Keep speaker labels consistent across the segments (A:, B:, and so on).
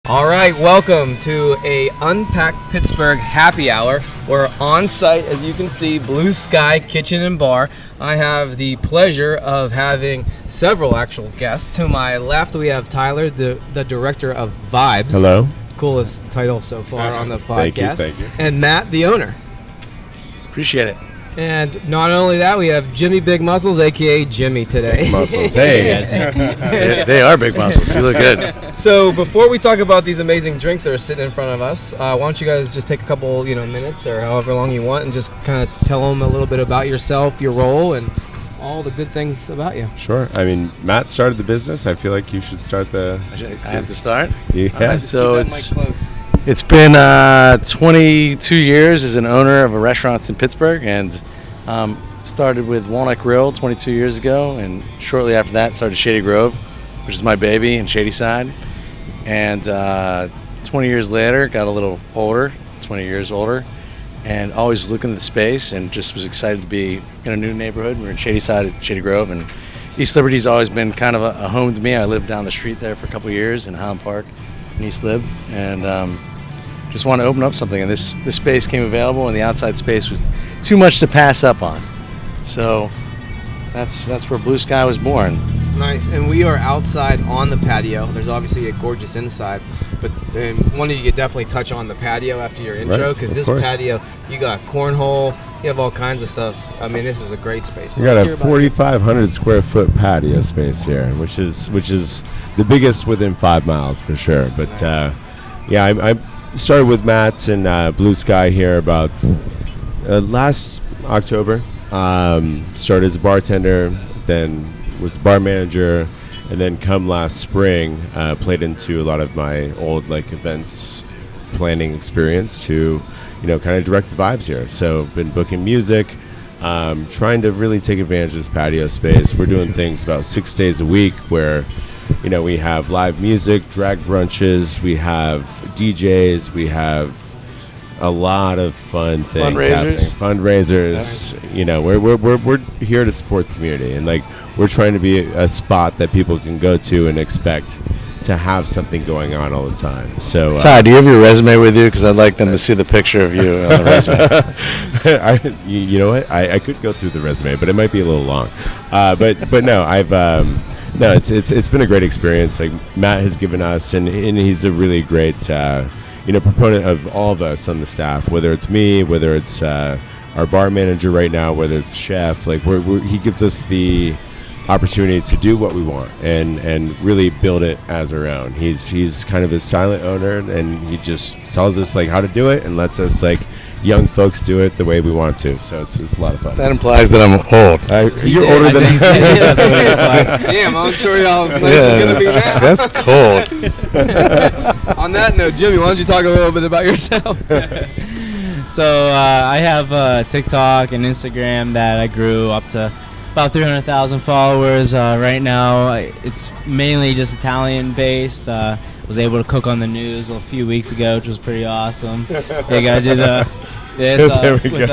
A: All right, welcome to a UnPack Pittsburgh happy hour. We're on site, as you can see, Blue Sky Kitchen and Bar. I have the pleasure of having several actual guests. To my left, we have Tyler, the director of Vibes.
B: Hello.
A: Coolest title so far on the podcast.
B: Thank you.
A: And Matt, the owner.
C: Appreciate it.
A: And not only that, we have Jimmy Big Muscles, a.k.a. Jimmy today.
B: Big muscles. Hey.
C: They are big muscles. You look good.
A: So before we talk about these amazing drinks that are sitting in front of us, why don't you guys just take a couple, minutes or however long you want and just kind of tell them a little bit about yourself, your role, and all the good things about you.
B: Sure. I mean, Matt started the business. I feel like you should start the...
C: I have to start?
B: Yeah.
C: Right, so
A: it's close.
C: It's been 22 years as an owner of a restaurant in Pittsburgh, and started with Walnut Grill 22 years ago, and shortly after that started Shady Grove, which is my baby, and Shady Side. And 20 years later, got a little older, 20 years older, and always was looking at the space and just was excited to be in a new neighborhood. We're in Shady Side at Shady Grove, and East Liberty's always been kind of a home to me. I lived down the street there for a couple of years in Highland Park in East Lib, and just wanted to open up something, and this space came available, and the outside space was too much to pass up on. So that's where Blue Sky was born.
A: Nice. And we are outside on the patio. There's obviously a gorgeous inside, but one of you could definitely touch on the patio after your intro, because this patio, you got cornhole, you have all kinds of stuff. I mean, this is a great space.
B: We got a 4,500 square foot patio space here, which is the biggest within 5 miles for sure. But nice. I started with Matt and Blue Sky here about last October. Started as a bartender, then was a bar manager, and then come last spring, played into a lot of my old events planning experience to, kind of direct the vibes here. So been booking music, trying to really take advantage of this patio space. We're doing things about 6 days a week where, we have live music, drag brunches, we have DJs, we have a lot of fun things happening. Fundraisers. Nice. We're here to support the community, and we're trying to be a spot that people can go to and expect to have something going on all the time. So,
C: Ty, do you have your resume with you? Because I'd like them to see the picture of you on the resume.
B: You know what? I could go through the resume, but it might be a little long. But no, I've. No, it's been a great experience. Matt has given us, and he's a really great, proponent of all of us on the staff. Whether it's me, whether it's our bar manager right now, whether it's chef, he gives us the opportunity to do what we want and really build it as our own. He's kind of a silent owner, and he just tells us how to do it and lets us young folks do it the way we want to. So it's a lot of fun.
C: That implies that I'm old.
B: You're older than me.
A: Damn, I'm sure y'all nice going to be now.
C: That's cold.
A: On that note, Jimmy, why don't you talk a little bit about yourself?
D: So I have TikTok and Instagram that I grew up to about 300,000 followers. Right now, it's mainly just Italian based. Was able to cook on the news a few weeks ago, which was pretty awesome. They got to do this with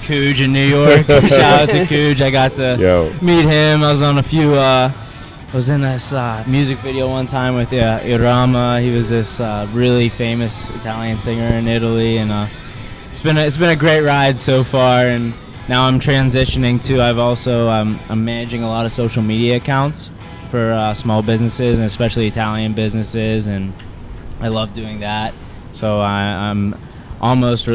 D: Cooge in New York. Shout out to Cooge. I got to meet him. I was on a few. Was in this music video one time with Irama. He was this really famous Italian singer in Italy, and it's been a great ride so far. And now I'm transitioning to. I'm managing a lot of social media accounts for small businesses, and especially Italian businesses, and I love doing that. So I'm almost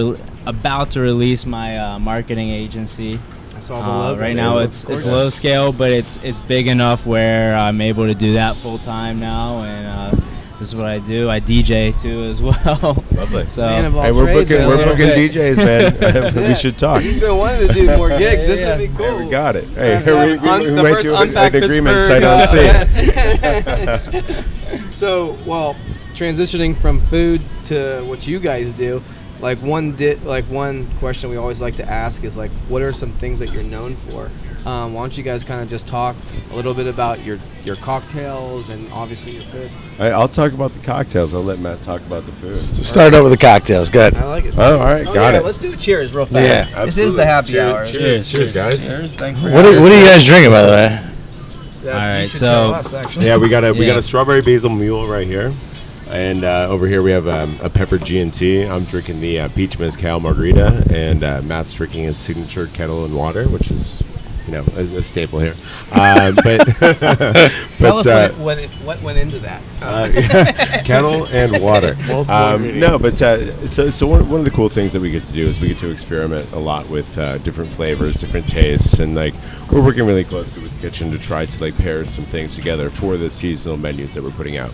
D: about to release my marketing agency.
A: I saw the logo.
D: Right now it's low scale, but it's big enough where I'm able to do that full time now, and this is what I do. I DJ too as well.
B: Lovely.
D: So
B: we're booking DJs, man. We should talk.
A: He's been wanting to do more gigs. This would be cool.
B: Hey, we got it. Hey, we might do an
A: UnPack
B: agreement sight unseen.
A: So, transitioning from food to what you guys do, one question we always like to ask is what are some things that you're known for? Why don't you guys kind of just talk a little bit about your cocktails and obviously your food?
B: I'll talk about the cocktails. I'll let Matt talk about the food.
C: Start out with the cocktails. Good.
A: I like it.
B: Oh, all right. Got it.
A: Let's do a cheers real fast.
C: Yeah,
A: absolutely. This is the happy hour.
B: Cheers, guys.
A: Cheers. Thanks for
C: What are you guys drinking, by the way?
A: All
D: right, so
A: we got
B: a strawberry basil mule right here. And over here we have a pepper G&T. I'm drinking the peach mezcal margarita, and Matt's drinking his signature kettle and water, which is, a staple here.
A: Tell us what went into that.
B: Kettle and water. So one of the cool things that we get to do is we get to experiment a lot with different flavors, different tastes, and we're working really closely with the kitchen to try to pair some things together for the seasonal menus that we're putting out.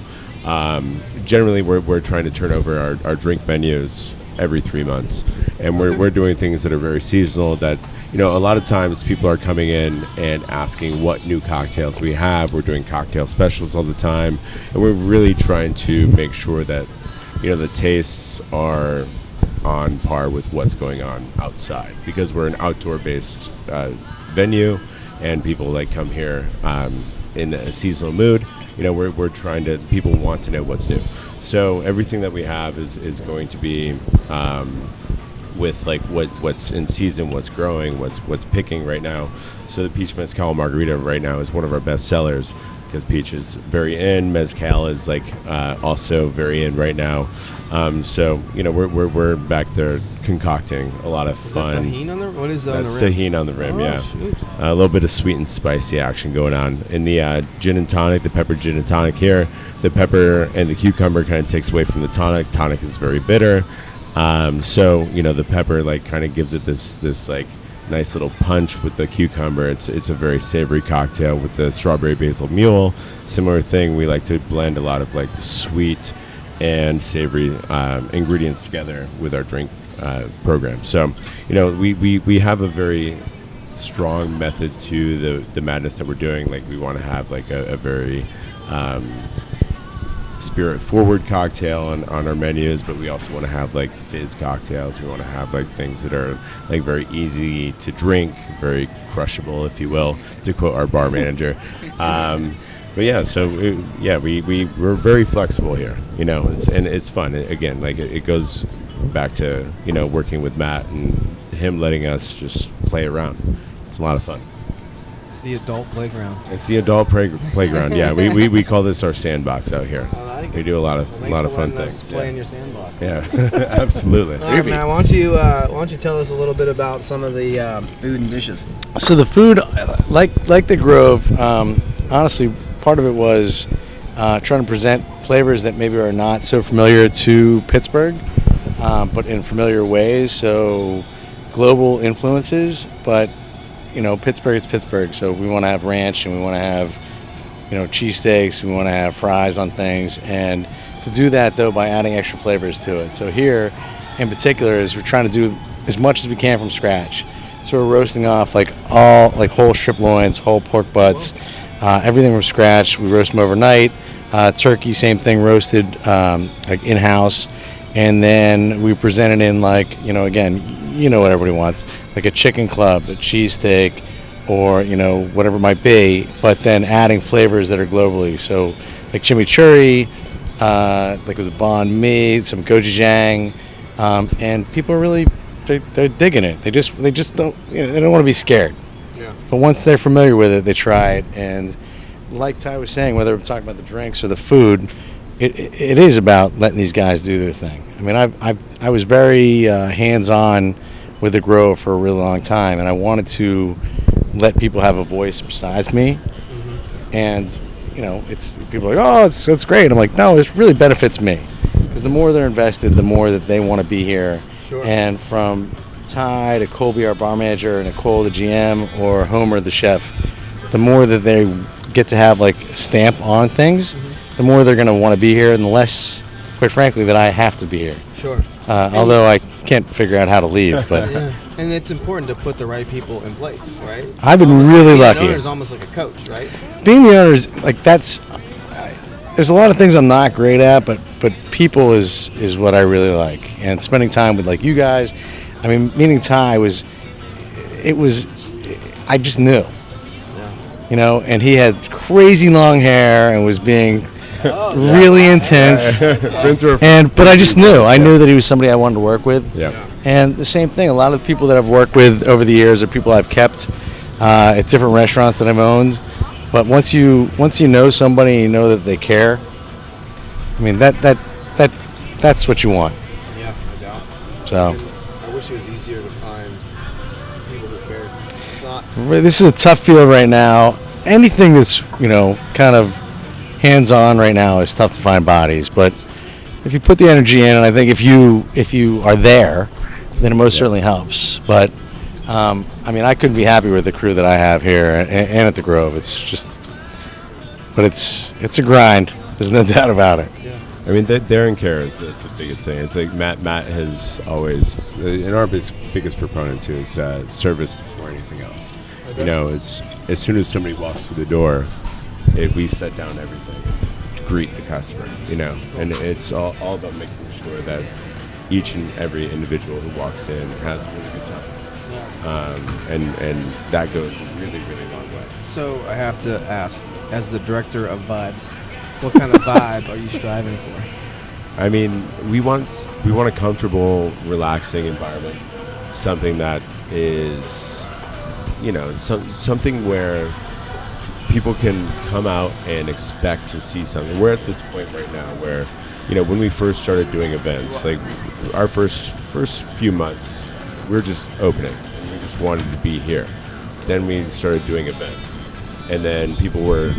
B: Generally, we're trying to turn over our drink menus every 3 months, and we're doing things that are very seasonal. That a lot of times people are coming in and asking what new cocktails we have. We're doing cocktail specials all the time, and we're really trying to make sure that the tastes are on par with what's going on outside, because we're an outdoor-based venue, and people come here in a seasonal mood. We're trying to, people want to know what's new. So everything that we have is going to be with what's in season, what's growing, what's picking right now. So the peach mezcal margarita right now is one of our best sellers, because peach is very in, mezcal is also very in right now. So we're back there concocting a lot of fun.
A: Is that tahini on the? What is that?
B: That's
A: on the rim?
B: tahini on the rim. Yeah,
A: Shoot.
B: a little bit of sweet and spicy action going on in the gin and tonic. The pepper gin and tonic here. The pepper and the cucumber kind of takes away from the tonic. Tonic is very bitter. So the pepper kind of gives it this nice little punch with the cucumber. It's a very savory cocktail with the strawberry basil mule. Similar thing. We like to blend a lot of sweet and savory ingredients together with our drink program. So we have a very strong method to the madness that we're doing. We want to have a very spirit forward cocktail on our menus, but we also want to have fizz cocktails. We want to have things that are very easy to drink, very crushable, if you will, to quote our bar manager. But yeah, so we're very flexible here, and it's fun. Again, it goes back to working with Matt and him letting us just play around. It's a lot of fun.
A: It's the adult playground.
B: It's the adult playground. Yeah, we call this our sandbox out here.
A: I like it.
B: We do a lot of fun
A: Let's
B: things.
A: play in your sandbox.
B: Yeah, absolutely.
A: All right, Matt, why don't you tell us a little bit about some of the food and dishes?
C: So the food, like the Grove, honestly, part of it was trying to present flavors that maybe are not so familiar to Pittsburgh, but in familiar ways. So global influences, but Pittsburgh is Pittsburgh. So we want to have ranch, and we want to have cheesesteaks. We want to have fries on things, and to do that though by adding extra flavors to it. So here, in particular, is we're trying to do as much as we can from scratch. So we're roasting off all whole strip loins, whole pork butts. Everything from scratch. We roast them overnight. Turkey, same thing, roasted in-house, and then we present it in again, what everybody wants, a chicken club, a cheesesteak, or whatever it might be, but then adding flavors that are globally. So chimichurri, with banh mi, some gochujang, and people are really they're digging it. They just don't they don't want to be scared.
A: Yeah.
C: But once they're familiar with it, they try it. And like Ty was saying, whether we're talking about the drinks or the food, it is about letting these guys do their thing. I mean, I was very hands-on with the Grove for a really long time, and I wanted to let people have a voice besides me. Mm-hmm. And it's people are like, oh, that's great. I'm like, no, it really benefits me, because the more they're invested, the more that they want to be here.
A: Sure.
C: And from Ty to Colby, our bar manager, Nicole, the GM, or Homer, the chef, the more that they get to have a stamp on things, mm-hmm. the more they're going to want to be here, and the less, quite frankly, that I have to be here.
A: Sure.
C: Although I can't figure out how to leave, but
A: yeah. And it's important to put the right people in place, right?
C: I've been really lucky.
A: The owner is almost like a coach, right?
C: Being the owner is that's. There's a lot of things I'm not great at, but people is what I really like, and spending time with you guys. I mean, meeting Ty I just knew, and he had crazy long hair and was being really intense. But I just knew. I knew that he was somebody I wanted to work with.
B: Yeah.
C: And the same thing, a lot of the people that I've worked with over the years are people I've kept at different restaurants that I've owned. But once you know somebody and you know that they care, I mean that that's what you want.
A: Yeah, no doubt.
C: So
A: I wish it was easier to find people who cared. It's not.
C: this is a tough field right now. Anything that's kind of hands-on right now is tough to find bodies. But if you put the energy in, and I think if you are there, then it most certainly helps. But I couldn't be happy with the crew that I have here and at the Grove. It's a grind. There's no doubt about it.
A: Yeah.
B: I mean, Darren care is the biggest thing. It's like Matt has always, and our biggest proponent too is service before anything else. As soon as somebody walks through the door, we set down everything, greet the customer, and it's all about making sure that each and every individual who walks in has a really good time. And that goes a really, really long way.
A: So I have to ask, as the director of vibes, what kind of vibe are you striving for?
B: I mean, we want a comfortable, relaxing environment, something that is, something where people can come out and expect to see something. We're at this point right now where, when we first started doing events, like our first few months, we were just opening and we just wanted to be here. Then we started doing events, and then people were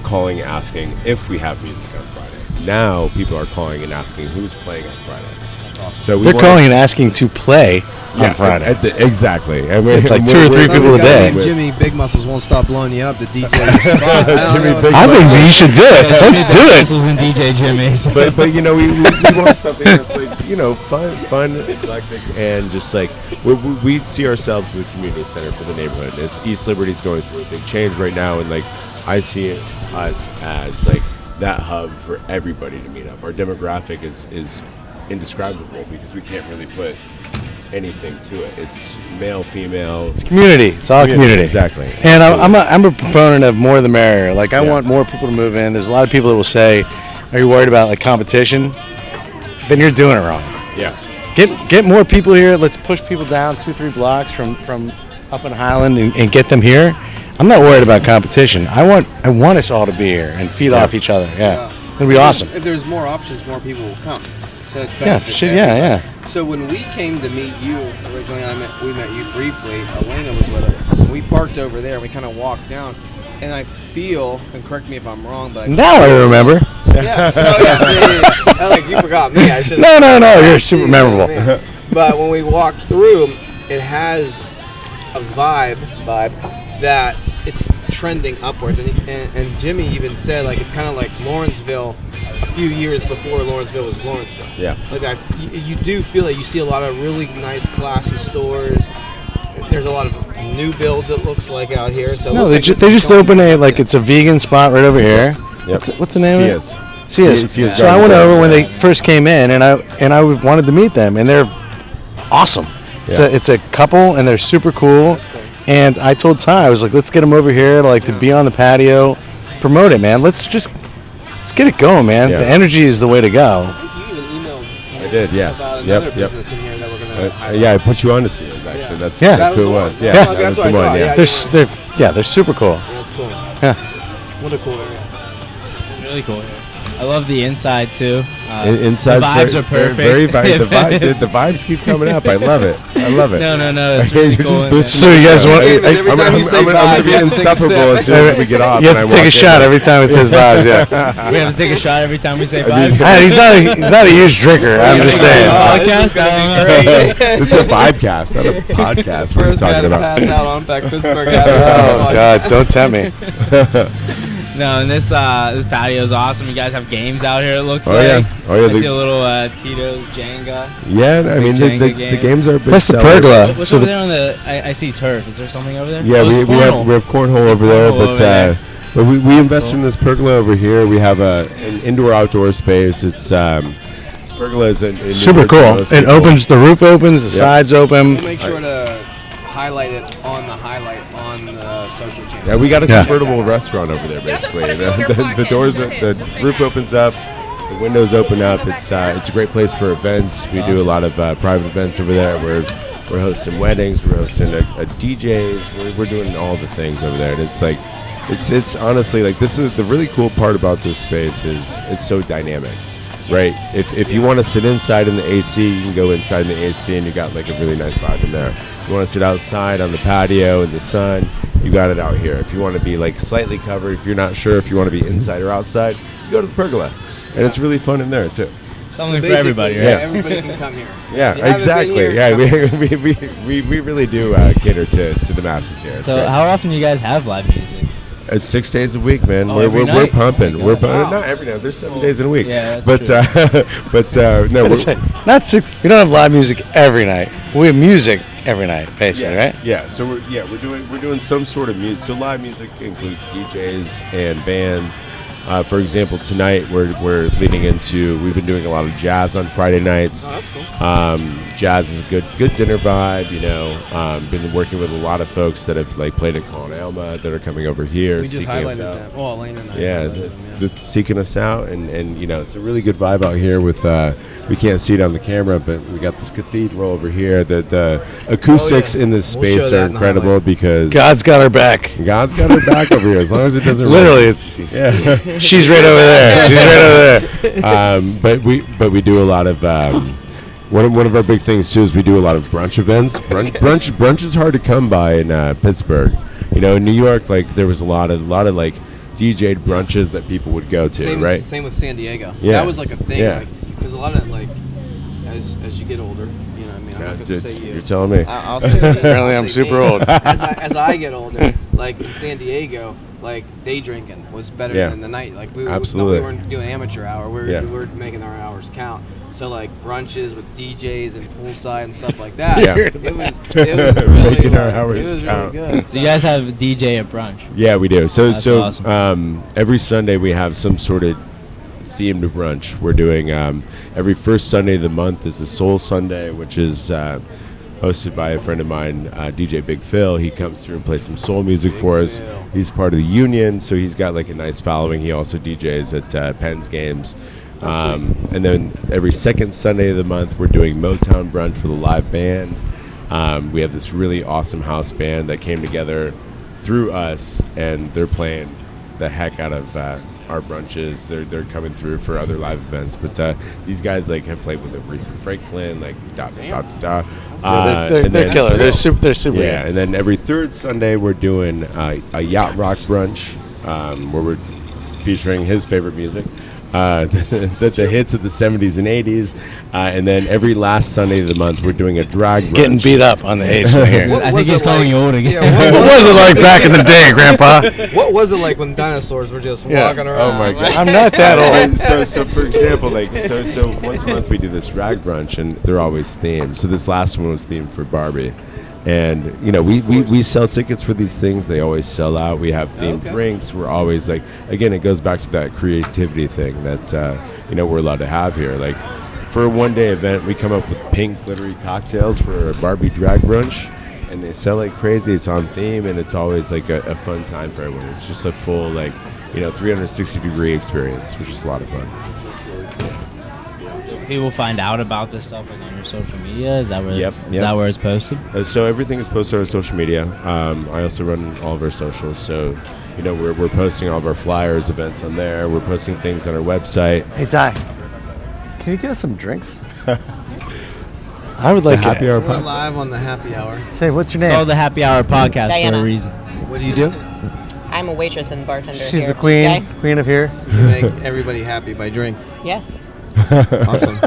B: calling asking if we have music on Friday. Now people are calling and asking who's playing on Friday. Awesome. So
C: they're calling and asking to play on Friday.
B: Exactly. I mean,
C: like 2 or 3 people a day.
A: Jimmy Big Muscles won't stop blowing you up to DJ your spot.
C: I think we should do it. Let's do it.
D: Muscles and DJ Jimmy's.
B: But we want something that's like fun, eclectic, and just like we see ourselves as a community center for the neighborhood. It's East Liberty's going through a big change right now, and like I see us as like that hub for everybody to meet up. Our demographic is indescribable because we can't really put anything to it. It's male, female.
C: It's community. It's all community.
B: Exactly.
C: And I'm a proponent of more the merrier. Like I want more people to move in. There's a lot of people that will say, "Are you worried about like competition?" Then you're doing it wrong.
B: Yeah.
C: Get more people here. Let's push people down 2-3 blocks from up in Highland and get them here. I'm not worried about competition. I want us all to be here and feed off each other. Yeah. It'll be awesome.
A: If there's more options, more people will come. So So when we came to meet you originally, we met you briefly. Elena was with her. We parked over there. And we kind of walked down, and I feel, and correct me if I'm wrong, but
C: now I remember.
A: Yeah. Yeah. Like you forgot me. I should.
C: No. You're super memorable.
A: But when we walked through, it has a vibe that it's trending upwards, and Jimmy even said like it's kind of like Lawrenceville. A few years before Lawrenceville was Lawrenceville. Yeah. Like you do feel that you see a lot of really nice, classy stores. There's a lot of new builds. It looks like out here. So no,
C: they just opened it's a vegan spot right over here. Yep. What's the name of it? Sia's. So I went over when they first came in, and I wanted to meet them, and they're awesome. Yeah. It's a couple, and they're super cool. And I told Ty, I was like, let's get them over here to be on the patio, promote it, man. Let's get it going, man. Yeah. The energy is the way to go.
A: You even emailed me
B: I did, yeah.
A: About another business in here that we're going to
B: I put you on to Sia's, actually.
A: Yeah.
B: That's who it was. Yeah,
A: that
B: was
A: the one.
B: Yeah.
C: They're super cool.
A: Yeah, that's cool.
C: Yeah.
A: What a cool area.
D: Really cool area. I love the inside too.
B: Inside
D: the vibes are perfect.
B: Very the vibes keep coming up. I love it.
D: No. It's really cool.
C: So you guys want?
A: Every time you say
B: I'm
A: vibe,
B: gonna be insufferable as soon as we get off.
C: You have to take a shot every time it says vibes. Yeah.
D: We have to take a shot every time we say vibes.
C: He's not a huge drinker. I'm just saying.
D: Podcast.
B: This is the vibecast, not a podcast. What are you talking about?
A: Pass out UnPack Pittsburgh.
C: Oh God! Don't tempt me.
D: No, and this patio is awesome. You guys have games out here. It looks like. I see a little Tito's Jenga.
B: Yeah, I mean the games are.
C: That's the pergola.
D: What's over there on the? I see turf. Is there something over there?
B: Yeah, we have cornhole over there, but we invest in this pergola over here. We have an indoor-outdoor space. It's pergola is
C: super cool. The roof opens, the sides open.
A: We'll make sure to highlight it on the social channel.
B: Yeah, we got a convertible restaurant over there, basically. The doors, the roof opens up, the windows open up. It's a great place for events. We do a lot of private events over there. We're hosting weddings. We're hosting a DJs. We're doing all the things over there. And it's like, it's honestly like this is the really cool part about this space is it's so dynamic. right? If you want to sit inside in the AC, you can go inside in the AC, and you got like a really nice vibe in there. If you want to sit outside on the patio in the sun, you got it out here. If you want to be like slightly covered, if you're not sure if you want to be inside or outside, you go to the pergola, and it's really fun in there too.
D: Something
A: So
D: for everybody, right?
A: Yeah, everybody can come here. So if you
B: Yeah,
A: haven't been
B: exactly.
A: here,
B: Yeah,
A: come.
B: we really do cater to the masses here. It's
D: So
B: great.
D: how often do you guys have live music?
B: It's 6 days a week, man.
D: Oh,
B: we're
D: every
B: we're
D: night?
B: pumping.
D: Oh my
B: We're
D: God.
B: not every night. There's 7 days in a week.
D: Yeah, that's
B: but no,
C: Gonna
B: we're,
C: say, not six, we don't have live music every night. We have music every night, basically, right?
B: Yeah. So we're doing some sort of music. So live music includes DJs and bands. For example, tonight we're leading into. We've been doing a lot of jazz on Friday nights.
A: Oh, that's cool.
B: Jazz is a good dinner vibe. You know, been working with a lot of folks that have like played at Con Alma that are coming over here.
A: We just
B: seeking us
A: highlighted
B: out.
A: that. Well, Elena and I.
B: Yeah,
A: highlighted them,
B: seeking us out, and you know, it's a really good vibe out here. With we can't see it on the camera, but we got this cathedral over here. The acoustics in this
A: We'll show
B: space
A: that
B: are
A: in the
B: incredible
A: highlight.
B: because
C: God's got her back.
B: God's got her back over here. As long as it doesn't
C: Literally,
B: rain.
C: it's
B: Yeah.
C: she's right over there. She's right over there.
B: But we do a lot of one of our big things too is we do a lot of brunch events. Brunch is hard to come by in Pittsburgh. You know, in New York, like there was a lot of like DJ'd brunches that people would go to, right?
A: Same with San Diego.
B: Yeah.
A: That was like a thing.
B: Yeah.
A: Because a lot of like, as you get older, you know, what I mean, I'm not
B: Dude,
A: gonna say you.
B: you're telling me.
A: I'll say me.
C: Apparently
A: I'll
C: I'm
A: say
C: super
A: me.
C: old.
A: As I get older, like in San Diego, like day drinking was better
B: Yeah.
A: than the night. Like we
B: Absolutely.
A: we weren't doing amateur hour. We
B: Yeah.
A: were making our hours count. So like brunches with DJs and poolside and stuff like that.
B: Yeah.
A: It was really
B: Making our
A: like,
B: hours
A: it was
B: count.
A: really good.
D: So you guys have a DJ at brunch.
B: Yeah, we do. So
D: That's awesome.
B: every Sunday we have some sort of themed brunch. We're doing every first Sunday of the month is a Soul Sunday, which is hosted by a friend of mine, DJ Big Phil. He comes through and plays some soul music for us.
A: Phil.
B: He's part of the union, so he's got like a nice following. He also DJs at Penn's games. And then every second Sunday of the month, we're doing Motown brunch with a live band. We have this really awesome house band that came together through us, and they're playing the heck out of our brunches. They're coming through for other live events. But these guys like have played with Aretha Franklin, like da da da da.
C: They're
B: and then-
C: killer. They're super.
B: Yeah, and then every third Sunday we're doing a yacht rock brunch where we're featuring his favorite music. The hits of the 70s and 80s, and then every last Sunday of the month we're doing a drag brunch.
C: Getting beat up on the age thing here.
A: What
D: I
A: was
D: think he's
A: it
D: calling
A: like-
D: you old again.
A: Yeah,
C: What was it like back in the day, Grandpa?
A: What was it like when dinosaurs were just
C: Yeah.
A: walking around?
B: Oh my God.
C: I'm not that old.
B: So for example, like so once a month we do this drag brunch, and they're always themed. So this last one was themed for Barbie, and you know we sell tickets for these things. They always sell out. We have themed drinks. We're always like, again, it goes back to that creativity thing that you know we're allowed to have here. Like for a one-day event, we come up with pink glittery cocktails for a Barbie drag brunch, and they sell like crazy. It's on theme, and it's always like a fun time for everyone. It's just a full 360-degree experience, which is a lot of fun.
D: People find out about this stuff like on your social media. Is that where?
B: Yep,
D: Is
B: yep.
D: that where it's posted?
B: So everything is posted on social media. I also run all of our socials. So, you know, we're posting all of our flyers, events on there. We're posting things on our website.
C: Hey, Di, can you get us some drinks? I would like
B: Happy
C: it.
B: Hour
A: We're
B: podcast.
A: live on the happy hour.
C: Say, what's your
D: It's called
C: name?
D: the Happy Hour Podcast for
E: Diana.
D: a reason.
A: What do you do?
E: I'm a waitress and bartender.
C: She's
E: here
C: the
E: at
C: queen,
E: Sky.
C: queen of here.
A: You make everybody happy by drinks.
E: Yes.
A: Awesome.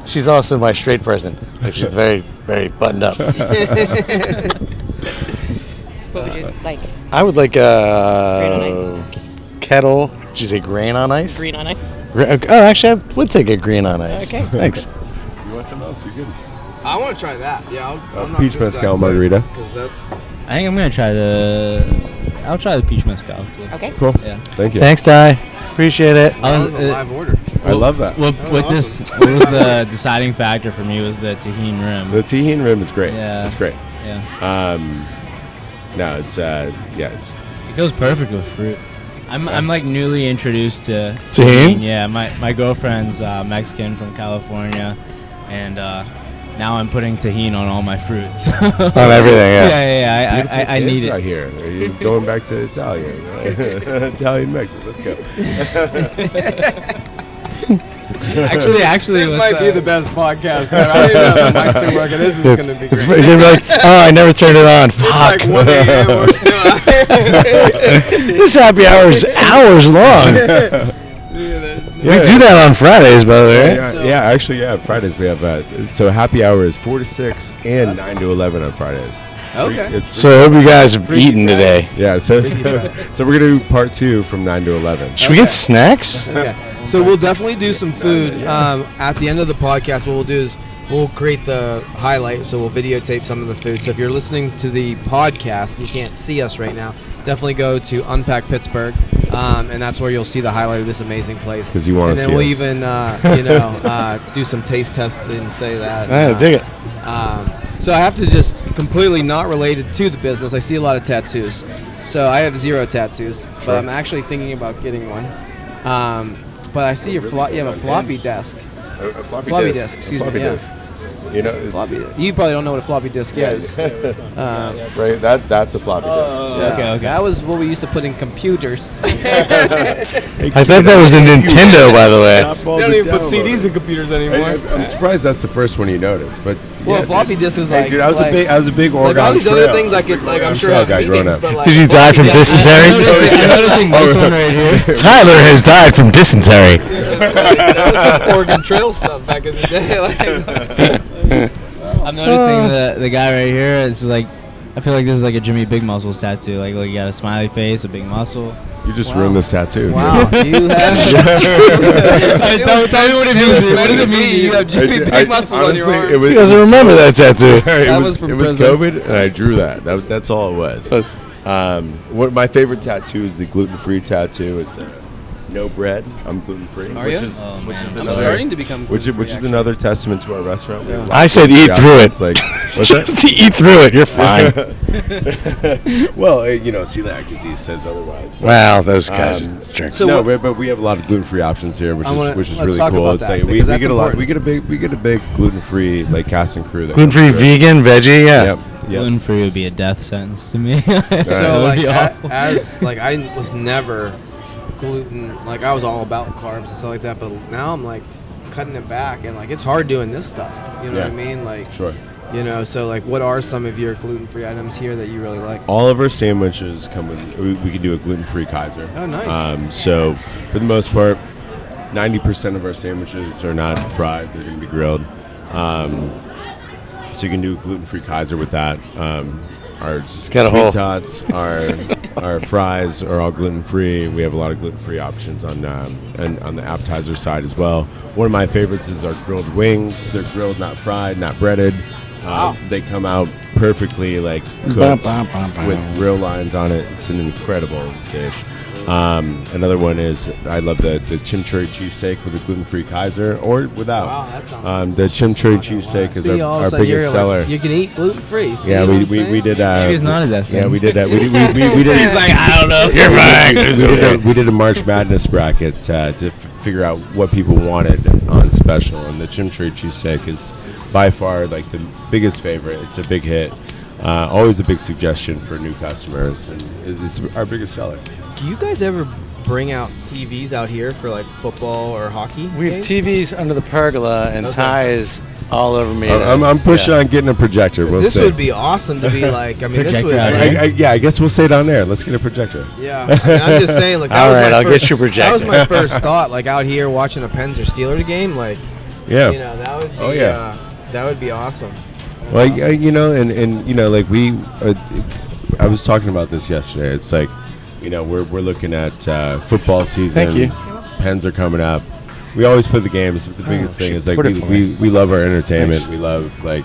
C: She's also my straight person. Like she's very, very buttoned up.
E: What would you like?
C: I would like
E: Grain on
C: a kettle. Did you say grain on ice?
E: Green on ice?
C: Oh, actually, I would take a green on ice.
E: Okay.
C: Thanks.
B: You want something else? You're good.
A: I want to try that. Yeah, I'm not
B: peach
A: just
B: mezcal
A: that quick,
B: margarita.
A: 'cause that's
D: I think I'm gonna try I'll try the peach mezcal.
E: Okay.
B: Cool.
D: Yeah.
B: Thank you.
C: Thanks, Di. Appreciate it.
D: I
A: that
D: was,
A: was a live order.
B: I love that.
D: What
A: was
D: what was the deciding factor for me was the tahini rim.
B: The tahini rim is great.
D: Yeah.
B: It's great.
D: Yeah.
B: No, it's it's
D: It goes perfect with fruit. I'm like newly introduced to
C: Tahini?
D: Yeah, my girlfriend's Mexican from California, and now I'm putting tahini on all my fruits.
C: On everything, yeah.
D: Yeah. I need
B: out
D: it.
B: here. You're going back to Italian, Italian Mexican. Let's go.
D: Actually,
A: This might be the best podcast ever. I don't even know if the mics are working. This is going to be
C: It's
A: great.
C: you're gonna be like, oh, I never turned it on.
A: It's
C: Fuck.
A: like 1 a.m. We're still out here.
C: This happy hour is hours long. We do that on Fridays, by the way.
B: Yeah, Fridays we have so happy hour is 4 to 6 and 9 to 11 on Fridays.
A: Okay.
C: So I hope you guys have eaten today.
B: Yeah, so we're gonna do part 2 from 9 to 11.
C: Should we get snacks?
A: Okay. So we'll definitely do some food at the end of the podcast. What we'll do is we'll create the highlight, so we'll videotape some of the food. So if you're listening to the podcast and you can't see us right now, definitely go to UnPack Pittsburgh, and that's where you'll see the highlight of this amazing place.
B: Because you want to see
A: And then
B: us.
A: we'll even do some taste tests and say that.
C: I dig it.
A: So I have to just completely not related to the business. I see a lot of tattoos. So I have 0 tattoos, but I'm actually thinking about getting one. But I see you have a floppy disk.
B: A
A: Floppy disk, excuse me, yeah.
B: disk. You know,
A: Floppy. You probably don't know what a floppy disk is.
B: right? That's a floppy disk.
A: Okay. That was what we used to put in computers.
C: I thought that was a Nintendo, by the way.
A: They don't even put CDs in computers anymore.
B: I'm surprised that's the first one you noticed, but
A: Well, floppy disk is
B: Hey,
A: like.
B: dude, I was a big
A: like
B: Oregon
A: all these
B: Trail.
A: other things I could like. I'm sure
B: Trail
A: have
B: guy growing
A: meanings,
B: up.
A: but like.
C: Did you die from dysentery?
D: I'm noticing this one right here.
C: Tyler has died from dysentery.
A: That was some Oregon Trail stuff back in the day. Like.
D: I'm noticing the guy right here. It's like, I feel like this is like a Jimmy Big Muscles tattoo. Like you got a smiley face, a big muscle.
B: You just ruined this tattoo.
A: Wow, you have.
D: Tell me what it means.
A: What does it mean? You have Jimmy Big muscles on your arm.
C: He doesn't remember that tattoo.
A: was from
B: it was
A: prison.
B: COVID, and I drew that. That's all it was. What my favorite tattoo is the gluten-free tattoo. It's no bread. I'm gluten-free.
A: Are
B: which
A: you?
B: is
D: Oh,
B: which
D: man.
B: is
A: I'm
B: another
A: starting to become
B: which
A: gluten-free,
B: is
A: actually.
B: another testament to our restaurant. We have a lot
C: I
B: of
C: said eat
B: gluten-free
C: through it.
B: options, Like what's that?
C: Just eat through it. You're fine.
B: Well, celiac disease says otherwise. but-
C: Wow, those guys are jerks.
A: So
B: no,
A: what-
B: but we have a lot of gluten-free options here, which
A: let's
B: is really
A: talk
B: cool.
A: about
B: It's
A: that,
B: like we
A: because that's
B: get a lot.
A: important.
B: We get a big gluten-free like cast and crew. that
C: Gluten-free,
B: comes through.
C: vegan, veggie, yeah.
B: Yep.
D: Gluten free would be a death sentence to me.
A: So
D: That would be awful.
A: I was never gluten, like I was all about carbs and stuff like that, but now I'm like cutting it back, and like it's hard doing this stuff, you know what I mean, like
B: Sure.
A: so like what are some of your gluten-free items here that you really like?
B: All of our sandwiches come with. We can do a gluten-free Kaiser.
A: Oh, nice.
B: So for the most part, 90% of our sandwiches are not fried; they're going to be grilled. So you can do a gluten-free Kaiser with that. Our
C: got a
B: sweet
C: hole.
B: tots, our fries are all gluten-free. We have a lot of gluten-free options on and on the appetizer side as well. One of my favorites is our grilled wings. They're grilled, not fried, not breaded. They come out perfectly like cooked with grill lines on it. It's an incredible dish. Another one is I love the chimichurri cheesesteak with a gluten-free Kaiser or without.
A: Wow, that sounds
B: The chimichurri cheesesteak is
A: See, all of a
B: our
A: sudden
B: biggest seller.
A: you can eat gluten-free. See
B: Yeah,
A: what I'm
B: we
A: saying?
B: did.
D: Maybe it's not as that
B: Yeah, we
D: sentence.
B: did that. We did.
D: He's like, I don't know.
C: You're fine.
B: We did a March Madness bracket to figure out what people wanted on special, and the chimichurri cheesesteak is by far like the biggest favorite. It's a big hit. Always a big suggestion for new customers, and it's our biggest seller.
A: Do you guys ever bring out TVs out here for like football or hockey?
C: We have
A: games?
C: TVs under the pergola, and
A: Okay.
C: Ty is all over me.
B: I'm pushing
C: Yeah.
B: on getting a projector. We'll
A: This
B: see.
A: would be awesome to be like. I mean, this
D: Projector
A: would.
D: out
A: Like,
D: here.
B: I guess we'll say it on there. Let's get a projector.
A: yeah, I mean, I'm just saying. Like, that
C: All
A: was
C: right,
A: my
C: I'll get
A: first,
C: you a
A: That was
C: projector.
A: my first thought. Like out here watching a Pens or Steelers game. Like,
B: Yeah.
A: that would be.
B: Oh, yeah.
A: That would be awesome.
B: Well, like we, I was talking about this yesterday. It's like, we're looking at football season.
C: Thank you.
B: Pens are coming up. We always put the games, but the biggest thing
C: shit.
B: is like
C: Put it for me.
B: we love our entertainment.
C: Nice.
B: We love like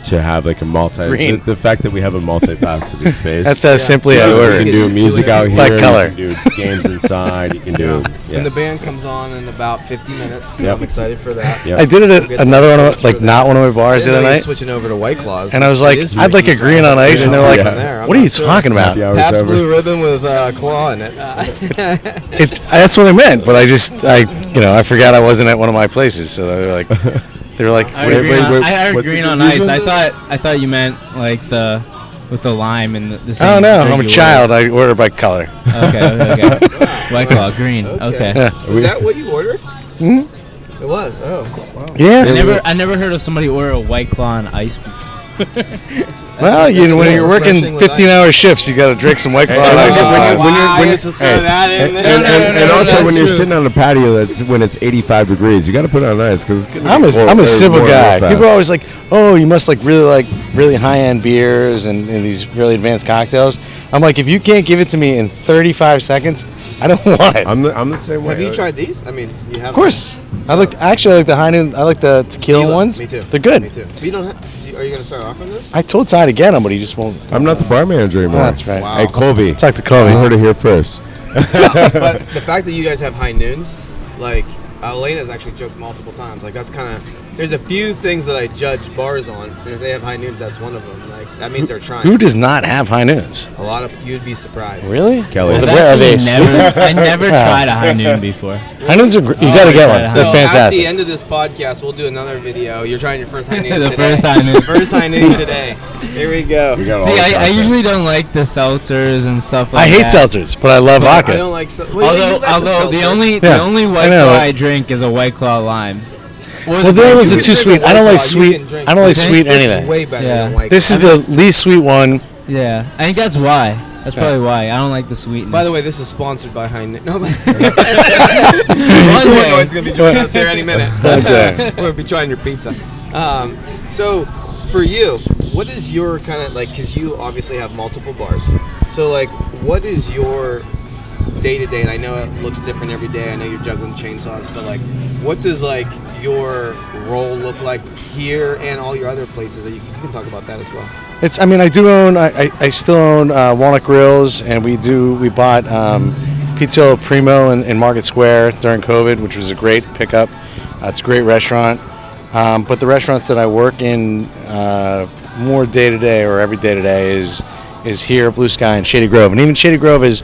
B: to have like a
C: Green.
B: the fact that we have a multifaceted space.
C: That's how simply I
B: You
C: ordered.
B: can do music out here.
C: Like color.
B: You can do games inside. You can do.
A: And the band comes on in about 50 minutes. So
B: Yep.
A: I'm excited for that.
B: Yep.
C: I did it
A: We'll
C: at
A: get some
C: another one of
A: pictures
C: like
A: of
C: not
A: that.
C: one of my bars the
A: I
C: other
A: know you're
C: night,
A: switching over to White Claws.
C: and I was like,
A: It is
C: I'd like a
A: Ricky
C: green on ice, and they're like,
B: Yeah.
A: There, I'm
C: "What are you
A: not sure.
C: talking about?"
B: Happy hour's
A: Pabst
B: over.
A: Blue Ribbon with claw in it.
C: That's what I meant, but I forgot I wasn't at one of my places, so they were like,
D: I
C: wait,
D: heard green,
C: wait,
D: on,
C: wait.
D: I heard
B: what's
D: green
B: the
D: on
B: confused
D: ice.
B: one?
D: I thought you meant like with the lime and the same.
C: Oh no,
D: drink
C: I'm a
D: you
C: child. I order by color.
D: ordered. Okay. White Claw, green. Okay.
C: Yeah.
A: Is that what you ordered? It was. Oh, wow.
C: Yeah.
D: I never heard of somebody order a White Claw on ice before.
C: Well, when you're working
A: Refreshing with
C: 15-hour shifts, you got to drink some White Claw.
B: And
C: ice.
B: and also when you're sitting on a patio when it's 85 degrees, you got to put on ice because
C: I'm a simple guy. People are always like, "Oh, you must really high-end beers and these really advanced cocktails." I'm like, if you can't give it to me in 35 seconds, I don't want it.
B: I'm the same way.
A: Have you tried these? I mean, you have.
C: Of course, I like the high noon. I like the tequila ones.
A: Me too.
C: They're good.
A: Me too. But you don't are you going to start offering those?
C: I told Ty to get them, but he just won't.
B: I'm not the bar manager anymore.
C: Oh, that's right.
A: Wow.
B: Hey, Colby.
C: Talk to Colby.
B: You heard it here first.
A: But the fact that you guys have high noons, like Elena's actually joked multiple times. Like that's kind of there's a few things that I judge bars on, and if they have high noons, that's one of them. Like that means they're trying.
C: Who does not have high noons?
A: A lot of you'd be surprised.
C: Really?
B: Kelly.
D: I've
C: Where are they?
D: I never tried a high noon before.
C: High noons are you got to get one.
D: So
C: They're
A: At the
C: fantastic.
A: end of this podcast, we'll do another video. You're trying your first high noon
D: The
A: today.
D: first high noon.
A: First high noon today. Here we go.
B: We got all
D: See,
B: the
D: I
B: content.
D: usually don't like the seltzers and stuff like
C: I hate
D: that.
C: seltzers, but I love vodka.
A: I don't like
D: Although the only
C: Yeah,
D: White
C: I know.
D: Claw I drink is a White Claw lime.
C: Well, the other ones are too sweet. I don't like sweet. I don't like sweet
A: This is
C: anything.
A: way better
D: Yeah.
A: than White
C: This is
A: Claw.
C: the least sweet one.
D: Yeah, I think that's why. That's probably why. I don't like the sweetness.
A: By the way, this is sponsored by High Noon. No, but
D: One day.
A: Warlord's gonna be joining us here any minute.
C: One day.
A: We'll be trying your pizza. So, for you, what is your kind of like? Because you obviously have multiple bars. So, like, what is your day to day? And I know it looks different every day. I know you're juggling chainsaws, but like, what does like your role look like here and all your other places? You can talk about that as well.
C: It's. I mean, I do own. I still own Walnut Grills, and we bought Pizza Primo in Market Square during COVID, which was a great pickup. It's a great restaurant. But the restaurants that I work in more day to day or every day to day is here, Blue Sky, and Shady Grove. And even Shady Grove is.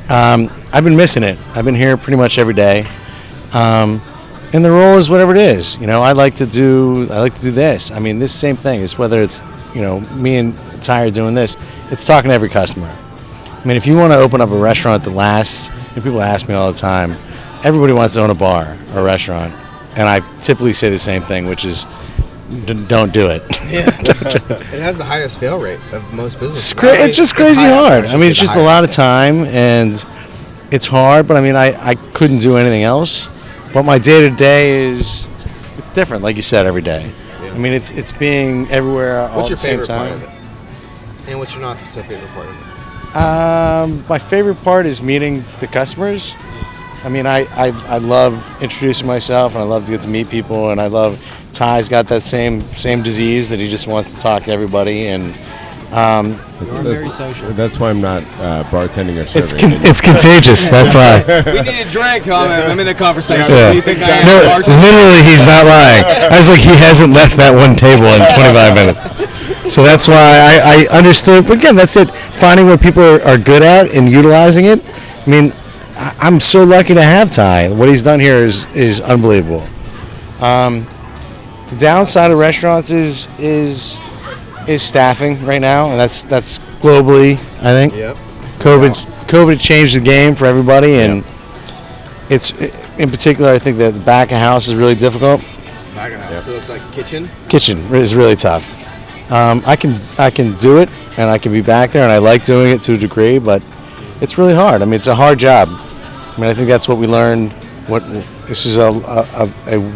C: I've been missing it. I've been here pretty much every day. And the role is whatever it is. You know, I like to do this. I mean, this same thing is whether it's me and Ty are doing this. It's talking to every customer. I mean, if you want to open up a restaurant that lasts, and people ask me all the time, everybody wants to own a bar or a restaurant, and I typically say the same thing, which is don't do it.
A: Yeah, it has the highest fail rate of most businesses.
C: It's just crazy hard. I mean, it's just a lot of time, and it's hard. But I mean, I couldn't do anything else. But my day to day it's different, like you said, every day.
A: Yeah.
C: I mean, it's being everywhere all
A: What's your
C: at the same
A: favorite part
C: time.
A: of it? And what's your not so favorite part of it?
C: My favorite part is meeting the customers. I mean, I love introducing myself, and I love to get to meet people, and I love Ty's got that same disease that he just wants to talk to everybody, and
A: very social.
B: That's why I'm not bartending or serving.
C: it's contagious. That's why.
A: We need a drink. I'm in a conversation.
C: Yeah.
A: Do you think I am
C: No,
A: a bartender?
C: literally, he's not lying. I was like, he hasn't left that one table in 25 minutes. So that's why I understood. But again, that's it. Finding what people are good at and utilizing it. I mean, I'm so lucky to have Ty. What he's done here is unbelievable. The downside of restaurants is staffing right now, and that's globally, I think.
A: Yep.
C: COVID changed the game for everybody, and it's in particular, I think that the back of house is really difficult.
A: Back of house. So it's like kitchen.
C: Kitchen is really tough. I can do it, and I can be back there, and I like doing it to a degree, but it's really hard. I mean, it's a hard job. I mean, I think that's what we learned. This is a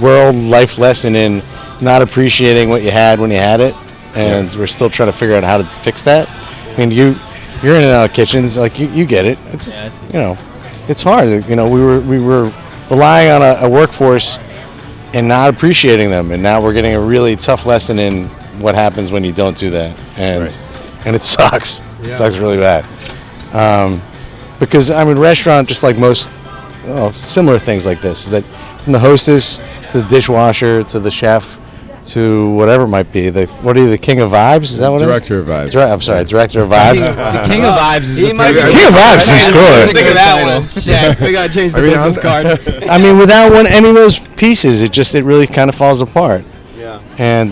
C: world life lesson in not appreciating what you had when you had it, and we're still trying to figure out how to fix that. I mean, you're in and out of kitchens, like you get it. It's it's hard. You know, we were relying on a workforce and not appreciating them, and now we're getting a really tough lesson in what happens when you don't do that, and it sucks.
A: Yeah.
C: It sucks really bad. Because I mean, restaurant, just like most similar things like this, is that from the hostess to the dishwasher to the chef to whatever it might be. What are you, the king of vibes? Is that what
B: Director
C: it
B: of vibes.
C: is? I'm sorry, director of vibes.
D: The king of vibes is
A: He might be
C: The king of vibes is good.
A: Think of that one. Shit, we gotta change the business card.
C: I mean, without any of those pieces, it really kind of falls apart.
A: Yeah.
C: And